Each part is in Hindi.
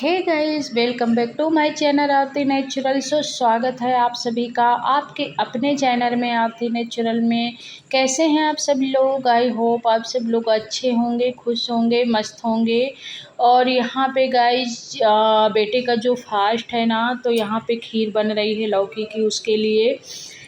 Hey guys, welcome back to my channel Aarti Natural. स्वागत है आप सभी का आपके अपने चैनल में आरती नेचुरल में। कैसे हैं आप सब लोग? आई होप आप सब लोग अच्छे होंगे, खुश होंगे, मस्त होंगे। और यहाँ पे गाइस बेटे का जो फास्ट है ना, तो यहाँ पे खीर बन रही है लौकी की, उसके लिए।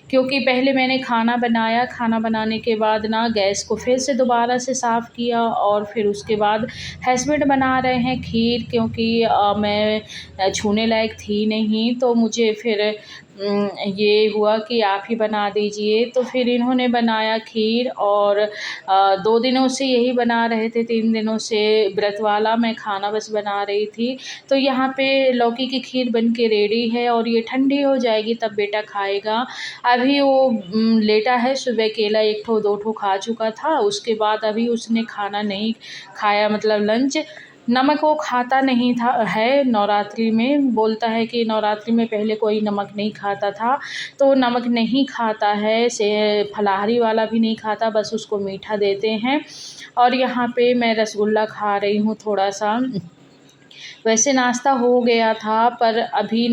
क्योंकि पहले मैंने खाना बनाया, खाना बनाने के बाद ना गैस को फिर से दोबारा से साफ़ किया और फिर उसके बाद हस्बैंड बना रहे हैं खीर। क्योंकि मैं छूने लायक थी नहीं, तो मुझे फिर ये हुआ कि आप ही बना दीजिए। तो फिर इन्होंने बनाया खीर और 2 दिनों से यही बना रहे थे, 3 दिनों से व्रत वाला मैं खाना बस बना रही थी। तो यहाँ पे लौकी की खीर बन के रेडी है और ये ठंडी हो जाएगी तब बेटा खाएगा। अभी वो लेटा है, सुबह केला 1 ठो 2 ठो खा चुका था, उसके बाद अभी उसने खाना नहीं खाया, मतलब लंच। नमक वो खाता नहीं था है नवरात्रि में, बोलता है कि नवरात्रि में पहले कोई नमक नहीं खाता था, तो नमक नहीं खाता है, से फलाहारी वाला भी नहीं खाता, बस उसको मीठा देते हैं। और यहाँ पे मैं रसगुल्ला खा रही हूँ थोड़ा-सा। वैसे नाश्ता हो गया था, पर अभी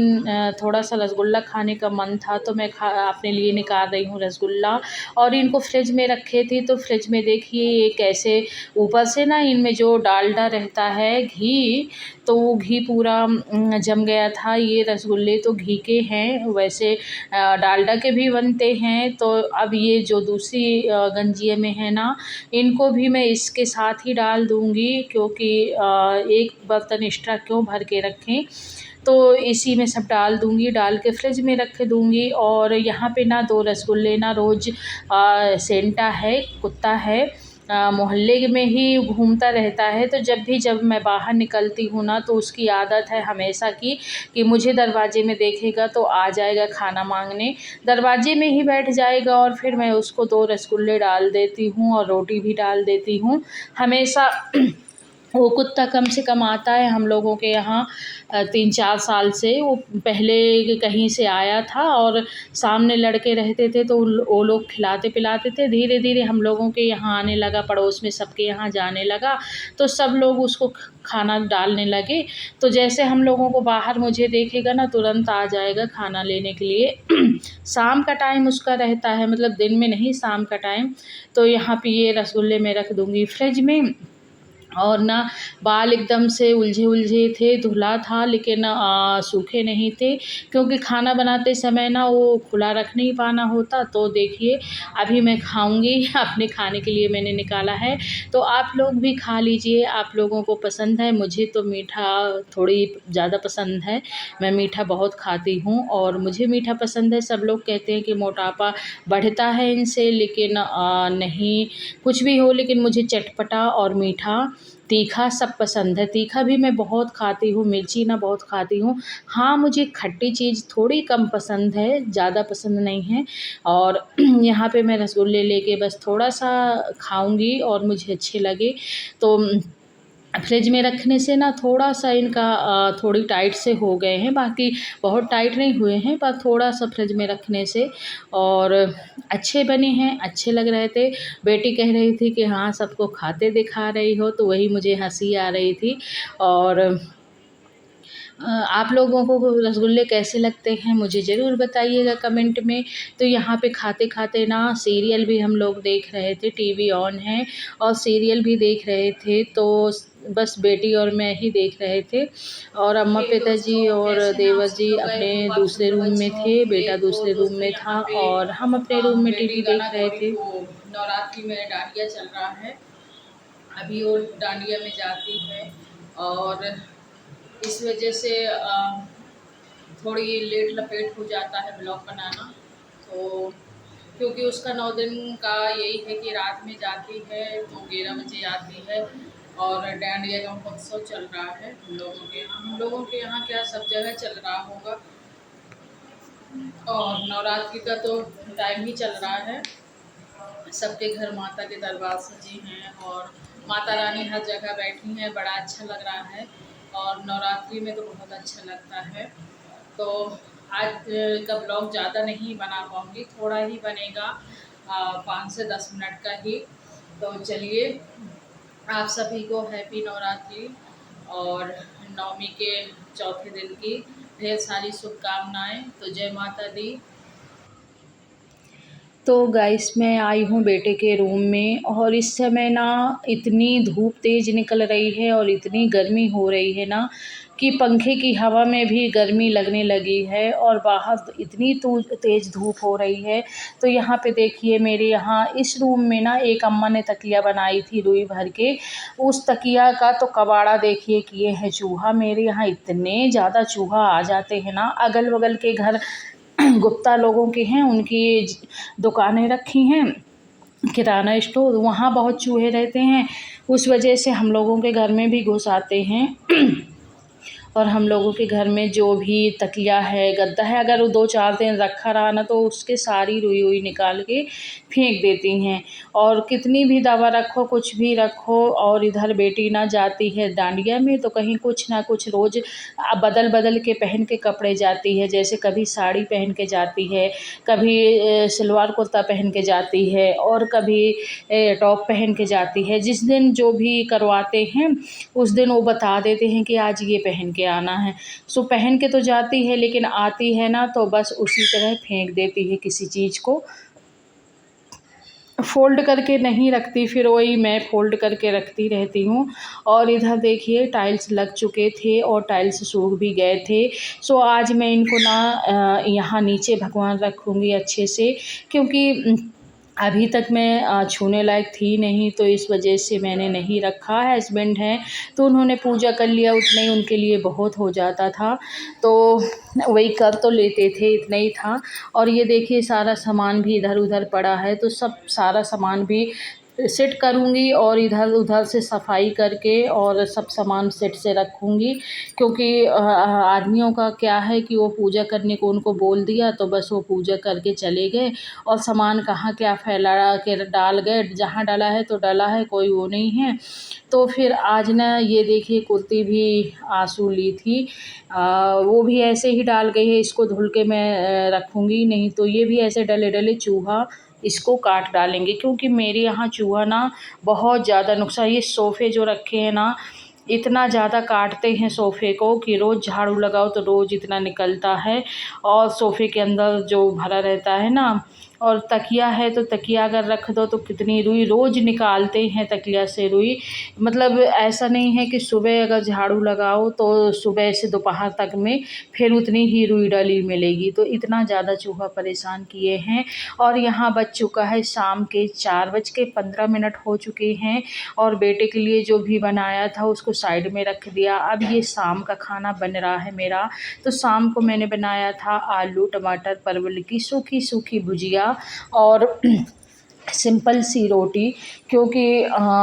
थोड़ा-सा रसगुल्ला खाने का मन था, तो मैं अपने लिए निकाल रही हूँ रसगुल्ला। और इनको फ्रिज में रखे थे, तो फ्रिज में देखिए ये कैसे ऊपर से ना इनमें जो डालडा रहता है, घी, तो वो घी पूरा जम गया था। ये रसगुल्ले तो घी के हैं, वैसे डालडा के भी बनते हैं। तो अब ये जो दूसरी गंजिया में है ना, इनको भी मैं इसके साथ ही डाल दूँगी, क्योंकि एक बर्तन एक्स्ट्रा क्यों भर के रखें। तो इसी में सब डाल दूँगी, डाल के फ्रिज में रख दूँगी। और यहाँ पे ना 2 रसगुल्ले ना रोज़ सेंटा है, कुत्ता है, मोहल्ले में ही घूमता रहता है। तो जब मैं बाहर निकलती हूँ ना, तो उसकी आदत है हमेशा की कि मुझे दरवाज़े में देखेगा तो आ जाएगा खाना माँगने, दरवाज़े में ही बैठ जाएगा। और फिर मैं उसको 2 रसगुल्ले डाल देती हूँ और रोटी भी डाल देती हूँ हमेशा। वो कुत्ता कम से कम आता है हम लोगों के यहाँ 3-4 साल से। वो पहले कहीं से आया था और सामने लड़के रहते थे, तो वो लोग खिलाते पिलाते थे। धीरे धीरे हम लोगों के यहाँ आने लगा, पड़ोस में सबके यहाँ जाने लगा, तो सब लोग उसको खाना डालने लगे। तो जैसे हम लोगों को बाहर मुझे देखेगा ना, तुरंत आ जाएगा खाना लेने के लिए। शाम का टाइम उसका रहता है, मतलब दिन में नहीं, शाम का टाइम। तो यहाँ पे ये रसगुल्ले मैं रख दूँगी फ्रिज में। और ना बाल एकदम से उलझे-उलझे थे, धुला था, लेकिन सूखे नहीं थे, क्योंकि खाना बनाते समय ना वो खुला रख नहीं पाना होता। तो देखिए अभी मैं खाऊँगी, अपने खाने के लिए मैंने निकाला है, तो आप लोग भी खा लीजिए। आप लोगों को पसंद है, मुझे तो मीठा थोड़ी ज़्यादा पसंद है, मैं मीठा बहुत खाती हूँ और मुझे मीठा पसंद है। सब लोग कहते हैं कि मोटापा बढ़ता है इनसे, लेकिन नहीं, कुछ भी हो, लेकिन मुझे चटपटा और मीठा, तीखा सब पसंद है। तीखा भी मैं बहुत खाती हूँ, मिर्ची ना बहुत खाती हूँ। हाँ, मुझे खट्टी चीज़ थोड़ी कम पसंद है, ज़्यादा पसंद नहीं है। और यहाँ पे मैं रसगुल्ले लेके बस थोड़ा-सा खाऊँगी और मुझे अच्छे लगे तो फ्रिज में रखने से ना थोड़ा-सा इनका थोड़ी टाइट से हो गए हैं, बाकी बहुत टाइट नहीं हुए हैं, पर थोड़ा-सा फ्रिज में रखने से। और अच्छे बने हैं, अच्छे लग रहे थे। बेटी कह रही थी कि हाँ, सबको खाते दिखा रही हो, तो वही मुझे हँसी आ रही थी। और आप लोगों को रसगुल्ले कैसे लगते हैं मुझे ज़रूर बताइएगा कमेंट में। तो यहाँ पे खाते-खाते ना सीरियल भी हम लोग देख रहे थे, टीवी ऑन है और सीरियल भी देख रहे थे, तो बस बेटी और मैं ही देख रहे थे। और अम्मा पिताजी और देवर जी अपने दूसरे रूम में थे, बेटा दूसरे रूम में था और हम अपने रूम में टीवी देख रहे थे। नवरात्रि में डांडिया चल रहा है, अभी वो डांडिया में जाती है और इस वजह से थोड़ी लेट लपेट हो जाता है ब्लॉग बनाना। तो क्योंकि उसका 9 दिन का यही है कि रात में जाती है, तो 11 बजे आती है और डांडिया का महोत्सव चल रहा है हम लोगों के यहाँ। हम लोगों के यहाँ क्या, सब जगह चल रहा होगा। और नवरात्रि का तो टाइम ही चल रहा है, सबके घर माता के दरबार सजे हैं और माता रानी हर जगह बैठी हैं, बड़ा अच्छा लग रहा है। और नवरात्रि में तो बहुत अच्छा लगता है। तो आज का ब्लॉग ज़्यादा नहीं बना पाऊँगी, थोड़ा ही बनेगा, 5 से 10 मिनट का ही। तो चलिए, आप सभी को हैप्पी नवरात्रि। और नवमी के चौथे दिन की ढेर सारी शुभकामनाएं। तो जय माता दी। तो गाइस मैं आई हूँ बेटे के रूम में और इस समय ना इतनी धूप तेज़ निकल रही है और इतनी गर्मी हो रही है ना कि पंखे की हवा में भी गर्मी लगने लगी है और बाहर इतनी तेज़ धूप हो रही है। तो यहाँ पे देखिए मेरे यहाँ इस रूम में ना एक अम्मा ने तकिया बनाई थी रुई भर के। उस तकिया का तो कबाड़ा देखिए किए हैं चूहा। मेरे यहाँ इतने ज़्यादा चूहा आ जाते हैं ना, अगल बगल के घर गुप्ता लोगों के हैं, उनकी दुकानें रखी हैं किराना स्टोर, वहाँ बहुत चूहे रहते हैं। उस वजह से हम लोगों के घर में भी घुस आते हैं और हम लोगों के घर में जो भी तकिया है गद्दा है, अगर वो 2-4 दिन रखा रहा ना तो उसके सारी रुई वुई निकाल के फेंक देती हैं। और कितनी भी दवा रखो, कुछ भी रखो, और इधर बेटी ना जाती है डांडिया में तो कहीं कुछ ना कुछ रोज़ बदल बदल के पहन के कपड़े जाती है। जैसे कभी साड़ी पहन के जाती है, कभी सलवार कुर्ता पहन के जाती है और कभी टॉप पहन के जाती है। जिस दिन जो भी करवाते हैं उस दिन वो बता देते हैं कि आज ये पहन के आना है। सो पहन के तो जाती है लेकिन आती है ना तो बस उसी तरह फेंक देती है किसी चीज़ को, फ़ोल्ड करके नहीं रखती। फिर वही मैं फ़ोल्ड करके रखती रहती हूँ। और इधर देखिए टाइल्स लग चुके थे और टाइल्स सूख भी गए थे। सो आज मैं इनको ना यहाँ नीचे भगवान रखूँगी अच्छे से, क्योंकि अभी तक मैं छूने लायक थी नहीं, तो इस वजह से मैंने नहीं रखा। हस्बैंड हैं तो उन्होंने पूजा कर लिया, उतना ही उनके लिए बहुत हो जाता था, तो वही कर तो लेते थे, इतना ही था। और ये देखिए सारा सामान भी इधर उधर पड़ा है, तो सब सारा सामान भी सेट करूँगी और इधर उधर से सफाई करके और सब सामान सेट से रखूँगी। क्योंकि आदमियों का क्या है कि वो पूजा करने को उनको बोल दिया तो बस वो पूजा करके चले गए और सामान कहाँ क्या फैला के डाल गए, जहाँ डाला है तो डाला है, कोई वो नहीं है। तो फिर आज ना ये देखिए कुर्ती भी आंसू ली थी, वो भी ऐसे ही डाल गई है। इसको धुल के मैं रखूँगी, नहीं तो ये भी ऐसे डले डले चूहा इसको काट डालेंगे। क्योंकि मेरे यहाँ चूहा ना बहुत ज़्यादा नुकसान, ये सोफ़े जो रखे हैं ना इतना ज़्यादा काटते हैं सोफ़े को कि रोज़ झाड़ू लगाओ तो रोज़ इतना निकलता है। और सोफ़े के अंदर जो भरा रहता है ना, और तकिया है तो तकिया अगर रख दो तो कितनी रुई रोज़ निकालते हैं तकिया से रुई। मतलब ऐसा नहीं है कि सुबह अगर झाड़ू लगाओ तो सुबह से दोपहर तक में फिर उतनी ही रुई डली मिलेगी। तो इतना ज़्यादा चूहा परेशान किए हैं। और यहाँ बज चुका है शाम के 4:15 हो चुके हैं और बेटे के लिए जो भी बनाया था उसको साइड में रख दिया। अब ये शाम का खाना बन रहा है मेरा। तो शाम को मैंने बनाया था आलू टमाटर परवल की सूखी सूखी भुजिया और सिंपल सी रोटी। क्योंकि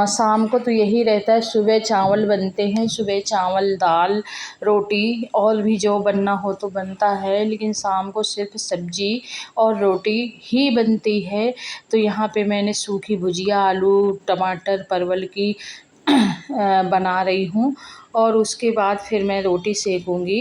शाम को तो यही रहता है, सुबह चावल बनते हैं, सुबह चावल दाल रोटी और भी जो बनना हो तो बनता है, लेकिन शाम को सिर्फ सब्ज़ी और रोटी ही बनती है। तो यहाँ पे मैंने सूखी भुजिया आलू टमाटर परवल की बना रही हूँ और उसके बाद फिर मैं रोटी सेकूँगी।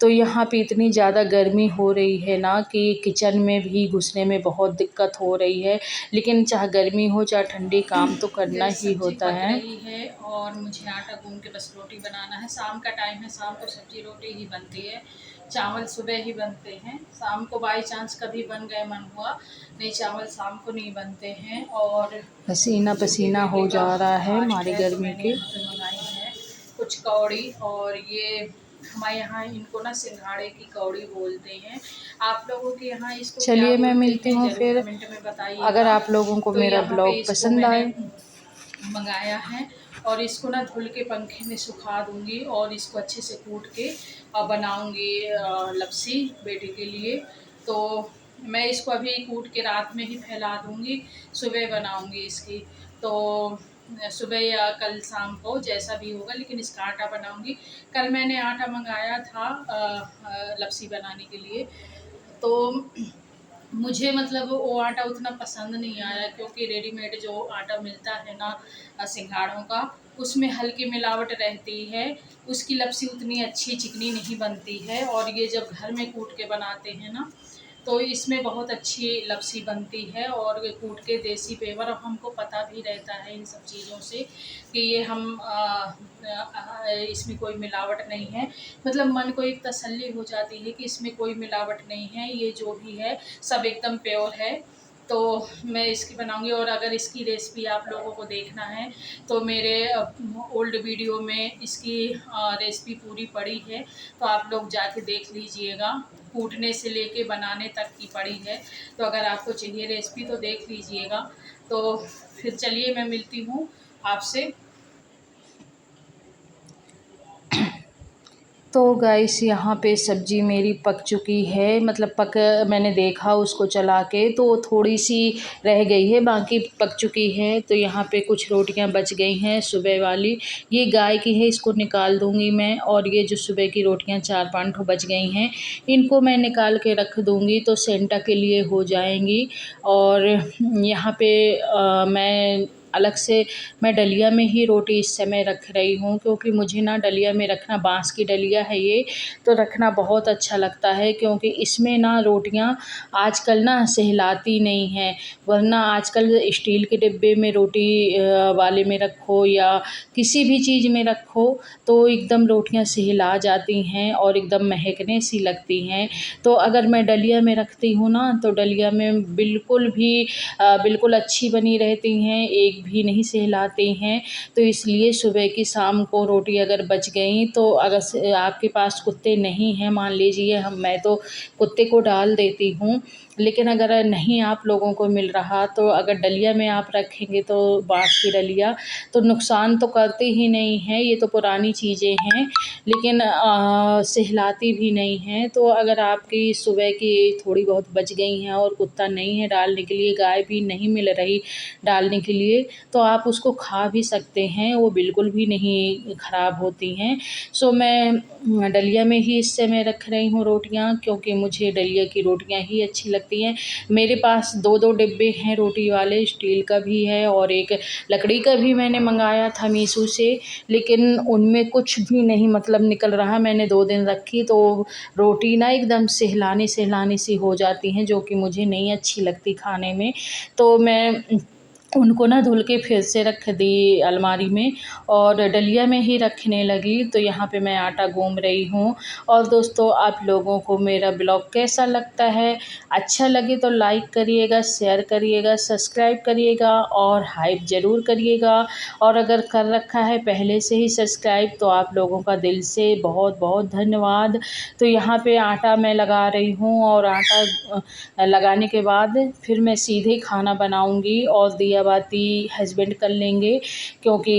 तो यहाँ पे इतनी ज़्यादा गर्मी हो रही है ना कि किचन में भी घुसने में बहुत दिक्कत हो रही है, लेकिन चाहे गर्मी हो चाहे ठंडी काम तो करना ही होता है। रही है और मुझे आटा गूँध के बस रोटी बनाना है। शाम का टाइम है, शाम को सब्जी रोटी ही बनती है, चावल सुबह ही बनते हैं। शाम को बाई चांस कभी बन गए मन हुआ, नहीं चावल शाम को नहीं बनते हैं। और पसीना पसीना हो जा रहा है हमारी गर्मी के। मंगाई है कुछ कौड़ी, और ये हमारे यहाँ इनको ना सिंघाड़े की कौड़ी बोलते हैं। आप लोगों के यहाँ इसको चलिए मैं मिलती हूँ फिर, कमेंट में बताइए अगर आप लोगों को मेरा ब्लॉग पसंद आए। मंगाया है और इसको ना धुल के पंखे में सुखा दूँगी और इसको अच्छे से कूट के बनाऊँगी लपसी बेटे के लिए। तो मैं इसको अभी कूट के रात में ही फैला दूँगी, सुबह बनाऊँगी इसकी। तो सुबह या कल शाम को जैसा भी होगा, लेकिन इसका आटा बनाऊँगी। कल मैंने आटा मंगाया था लपसी बनाने के लिए, तो मुझे मतलब वो आटा उतना पसंद नहीं आया, क्योंकि रेडीमेड जो आटा मिलता है ना सिंघाड़ों का, उसमें हल्की मिलावट रहती है, उसकी लपसी उतनी अच्छी चिकनी नहीं बनती है। और ये जब घर में कूट के बनाते हैं ना तो इसमें बहुत अच्छी लपसी बनती है और कूट के देसी पेवर, और हमको पता भी रहता है इन सब चीज़ों से कि ये हम इसमें कोई मिलावट नहीं है। मतलब मन को एक तसल्ली हो जाती है कि इसमें कोई मिलावट नहीं है, ये जो भी है सब एकदम प्योर है। तो मैं इसकी बनाऊंगी, और अगर इसकी रेसिपी आप लोगों को देखना है तो मेरे ओल्ड वीडियो में इसकी रेसिपी पूरी पड़ी है, तो आप लोग जाके देख लीजिएगा। कूटने से लेके बनाने तक की पड़ी है, तो अगर आपको चाहिए रेसिपी तो देख लीजिएगा। तो फिर चलिए मैं मिलती हूँ आपसे। तो गाइस यहाँ पे सब्ज़ी मेरी पक चुकी है, मतलब मैंने देखा उसको चला के तो थोड़ी सी रह गई है, बाकी पक चुकी है। तो यहाँ पे कुछ रोटियाँ बच गई हैं सुबह वाली, ये गाय की है, इसको निकाल दूँगी मैं। और ये जो सुबह की रोटियाँ 4-5 ठो बच गई हैं, इनको मैं निकाल के रख दूँगी तो सेंटा के लिए हो जाएंगी। और यहाँ पे मैं अलग से मैं डलिया में ही रोटी इस समय रख रही हूँ, क्योंकि मुझे ना डलिया में रखना, बांस की डलिया है ये, तो रखना बहुत अच्छा लगता है, क्योंकि इसमें ना रोटियाँ आजकल ना सहलाती नहीं हैं। वरना आजकल स्टील के डिब्बे में रोटी वाले में रखो या किसी भी चीज़ में रखो तो एकदम रोटियाँ सहला जाती हैं और एकदम महकने सी लगती हैं। तो अगर मैं डलिया में रखती हूँ ना, तो डलिया में बिल्कुल अच्छी बनी रहती हैं, एक भी नहीं सहलाती हैं। तो इसलिए सुबह की शाम को रोटी अगर बच गई, तो अगर आपके पास कुत्ते नहीं हैं, मान लीजिए मैं तो कुत्ते को डाल देती हूँ, लेकिन अगर नहीं आप लोगों को मिल रहा तो अगर डलिया में आप रखेंगे, तो बाँस की डलिया तो नुकसान तो करती ही नहीं है, ये तो पुरानी चीज़ें हैं, लेकिन सहलाती भी नहीं हैं। तो अगर आपकी सुबह की थोड़ी बहुत बच गई हैं और कुत्ता नहीं है डालने के लिए, गाय भी नहीं मिल रही डालने के लिए, तो आप उसको खा भी सकते हैं, वो बिल्कुल भी नहीं ख़राब होती हैं। सो मैं डलिया में ही इस समय रख रही हूँ रोटियाँ, क्योंकि मुझे डलिया की रोटियाँ ही अच्छी लगती हैं। मेरे पास 2-2 डिब्बे हैं रोटी वाले, स्टील का भी है और एक लकड़ी का भी मैंने मंगाया था मीशो से, लेकिन उनमें कुछ भी नहीं मतलब निकल रहा। मैंने 2 दिन रखी तो रोटी ना एकदम सहलानी सी हो जाती हैं, जो कि मुझे नहीं अच्छी लगती खाने में। तो मैं उनको ना धुल के फिर से रख दी अलमारी में और डलिया में ही रखने लगी। तो यहाँ पे मैं आटा गूँध रही हूँ। और दोस्तों, आप लोगों को मेरा ब्लॉग कैसा लगता है? अच्छा लगे तो लाइक करिएगा, शेयर करिएगा, सब्सक्राइब करिएगा और हाइप ज़रूर करिएगा। और अगर कर रखा है पहले से ही सब्सक्राइब, तो आप लोगों का दिल से बहुत बहुत धन्यवाद। तो यहाँ पे आटा मैं लगा रही हूँ और आटा लगाने के बाद फिर मैं सीधे खाना बनाऊँगी और दिया बाती हस्बैंड कर लेंगे, क्योंकि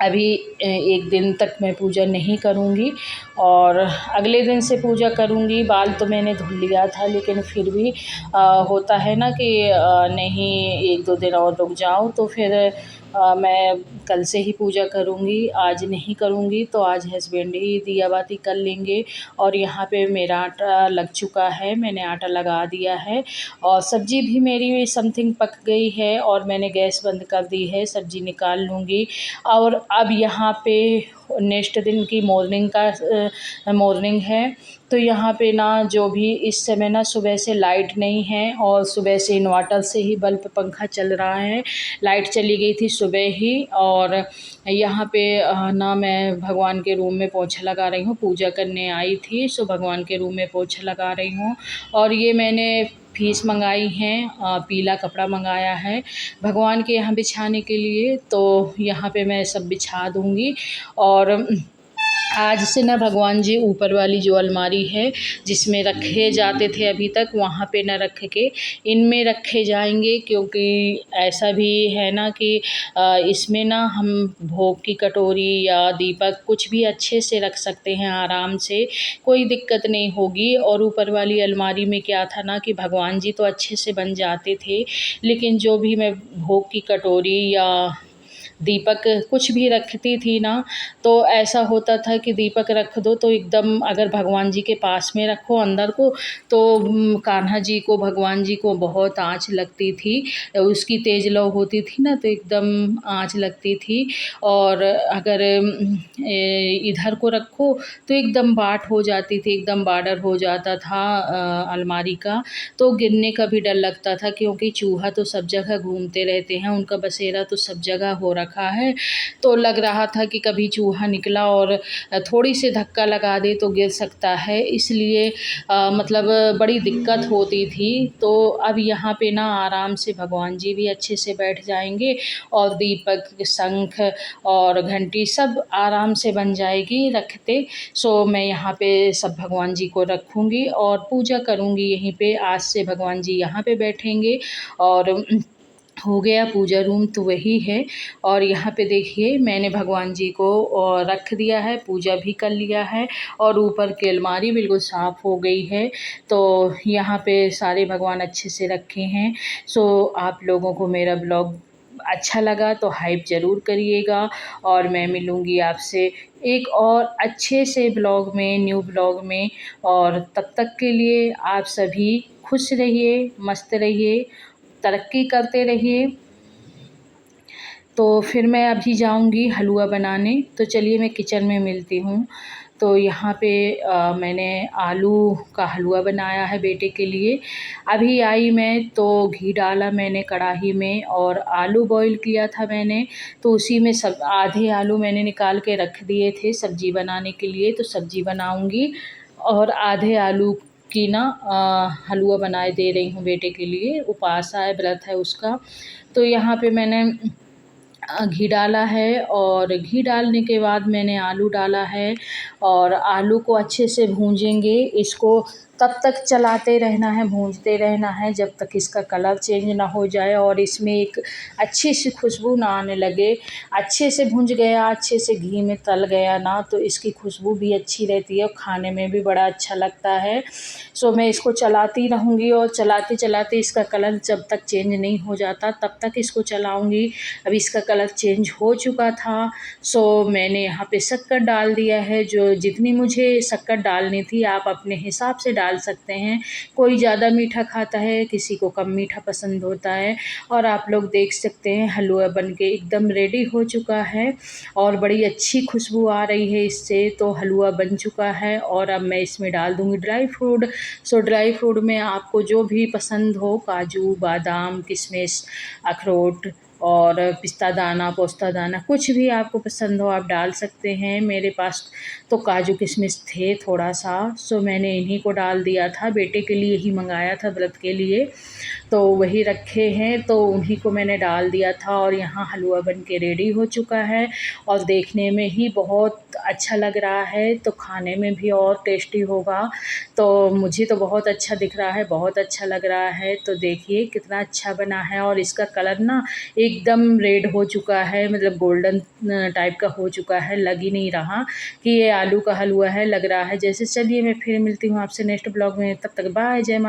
अभी 1 दिन तक मैं पूजा नहीं करूँगी और अगले दिन से पूजा करूँगी। बाल तो मैंने धुल लिया था, लेकिन फिर भी होता है ना कि नहीं 1-2 दिन और रुक जाओ, तो फिर मैं कल से ही पूजा करूँगी, आज नहीं करूँगी। तो आज हस्बैंड ही दिया बाती कर लेंगे। और यहाँ पे मेरा आटा लग चुका है, मैंने आटा लगा दिया है और सब्ज़ी भी मेरी समथिंग पक गई है और मैंने गैस बंद कर दी है, सब्ज़ी निकाल लूँगी। और अब यहाँ पे नेक्स्ट दिन की मॉर्निंग है। तो यहाँ पे ना जो भी इस समय ना सुबह से लाइट नहीं है और सुबह से इन्वर्टर से ही बल्ब पंखा चल रहा है। लाइट चली गई थी सुबह ही। और यहाँ पे ना मैं भगवान के रूम में पोछा लगा रही हूँ, पूजा करने आई थी, सो भगवान के रूम में पोछा लगा रही हूँ। और ये मैंने फीस मंगाई हैं, पीला कपड़ा मंगाया है भगवान के यहाँ बिछाने के लिए, तो यहाँ पे मैं सब बिछा दूँगी। और आज से ना भगवान जी ऊपर वाली जो अलमारी है जिसमें रखे जाते थे अभी तक, वहाँ पे न रख के इनमें रखे जाएंगे, क्योंकि ऐसा भी है ना कि इसमें ना हम भोग की कटोरी या दीपक कुछ भी अच्छे से रख सकते हैं आराम से, कोई दिक्कत नहीं होगी। और ऊपर वाली अलमारी में क्या था ना कि भगवान जी तो अच्छे से बन जाते थे, लेकिन जो भी मैं भोग की कटोरी या दीपक कुछ भी रखती थी ना, तो ऐसा होता था कि दीपक रख दो तो एकदम, अगर भगवान जी के पास में रखो अंदर को, तो कान्हा जी को, भगवान जी को बहुत आँच लगती थी। उसकी तेज लौ होती थी ना, तो एकदम आँच लगती थी। और अगर इधर को रखो तो एकदम बाट हो जाती थी, एकदम बॉर्डर हो जाता था अलमारी का। तो गिरने का भी डर लगता था, क्योंकि चूहा तो सब जगह घूमते रहते हैं, उनका बसेरा तो सब जगह हो रखा है। तो लग रहा था कि कभी चूहा निकला और थोड़ी सी धक्का लगा दे तो गिर सकता है, इसलिए मतलब बड़ी दिक्कत होती थी। तो अब यहाँ पे ना आराम से भगवान जी भी अच्छे से बैठ जाएंगे, और दीपक, शंख और घंटी सब आराम से बन जाएगी रखते। सो मैं यहाँ पे सब भगवान जी को रखूँगी और पूजा करूँगी यहीं पे। आज से भगवान जी यहाँ पे बैठेंगे। और हो गया पूजा रूम तो वही है। और यहाँ पे देखिए मैंने भगवान जी को रख दिया है, पूजा भी कर लिया है, और ऊपर की अलमारी बिल्कुल साफ़ हो गई है। तो यहाँ पे सारे भगवान अच्छे से रखे हैं। सो आप लोगों को मेरा ब्लॉग अच्छा लगा तो हाइप ज़रूर करिएगा, और मैं मिलूँगी आपसे एक और अच्छे से ब्लॉग में, न्यू ब्लॉग में। और तब तक के लिए आप सभी खुश रहिए, मस्त रहिए, तरक्की करते रहिए। तो फिर मैं अभी जाऊंगी हलवा बनाने, तो चलिए मैं किचन में मिलती हूँ। तो यहाँ पे मैंने आलू का हलवा बनाया है बेटे के लिए। अभी आई मैं तो घी डाला मैंने कढ़ाई में, और आलू बॉईल किया था मैंने, तो उसी में सब आधे आलू मैंने निकाल के रख दिए थे सब्ज़ी बनाने के लिए, तो सब्ज़ी बनाऊँगी। और आधे आलू की ना हलवा बनाए दे रही हूँ बेटे के लिए, उपवास है, व्रत है उसका। तो यहाँ पे मैंने घी डाला है, और घी डालने के बाद मैंने आलू डाला है, और आलू को अच्छे से भूंजेंगे। इसको तब तक चलाते रहना है, भूंजते रहना है जब तक इसका कलर चेंज ना हो जाए और इसमें एक अच्छी सी खुशबू ना आने लगे। अच्छे से भुंज गया, अच्छे से घी में तल गया ना, तो इसकी खुशबू भी अच्छी रहती है और खाने में भी बड़ा अच्छा लगता है। सो मैं इसको चलाती रहूँगी, और चलाते चलाते इसका कलर जब तक चेंज नहीं हो जाता तब तक इसको चलाऊँगी। अब इसका कलर चेंज हो चुका था, सो मैंने यहाँ पे शक्कर डाल दिया है। जो जितनी मुझे शक्कर डालनी थी आप अपने हिसाब से डाल सकते हैं। कोई ज़्यादा मीठा खाता है, किसी को कम मीठा पसंद होता है। और आप लोग देख सकते हैं हलवा बनके एकदम रेडी हो चुका है, और बड़ी अच्छी खुशबू आ रही है इससे। तो हलवा बन चुका है, और अब मैं इसमें डाल दूँगी ड्राई फ्रूट। सो ड्राई फ्रूट में आपको जो भी पसंद हो, काजू, बादाम, किशमिश, अखरोट और पिस्ता दाना, पोस्ता दाना, कुछ भी आपको पसंद हो आप डाल सकते हैं। मेरे पास तो काजू किशमिश थे थोड़ा सा, सो मैंने इन्हीं को डाल दिया था। बेटे के लिए ही मंगाया था व्रत के लिए, तो वही रखे हैं, तो उन्हीं को मैंने डाल दिया था। और यहाँ हलवा बन के रेडी हो चुका है, और देखने में ही बहुत अच्छा लग रहा है, तो खाने में भी और टेस्टी होगा। तो मुझे तो बहुत अच्छा दिख रहा है, बहुत अच्छा लग रहा है। तो देखिए कितना अच्छा बना है, और इसका कलर ना एकदम रेड हो चुका है, मतलब गोल्डन टाइप का हो चुका है। लग ही नहीं रहा कि ये आलू का हलवा है, लग रहा है जैसे। चलिए मैं फिर मिलती हूँ आपसे नेक्स्ट ब्लॉग में, तब तक बाय, जय माता।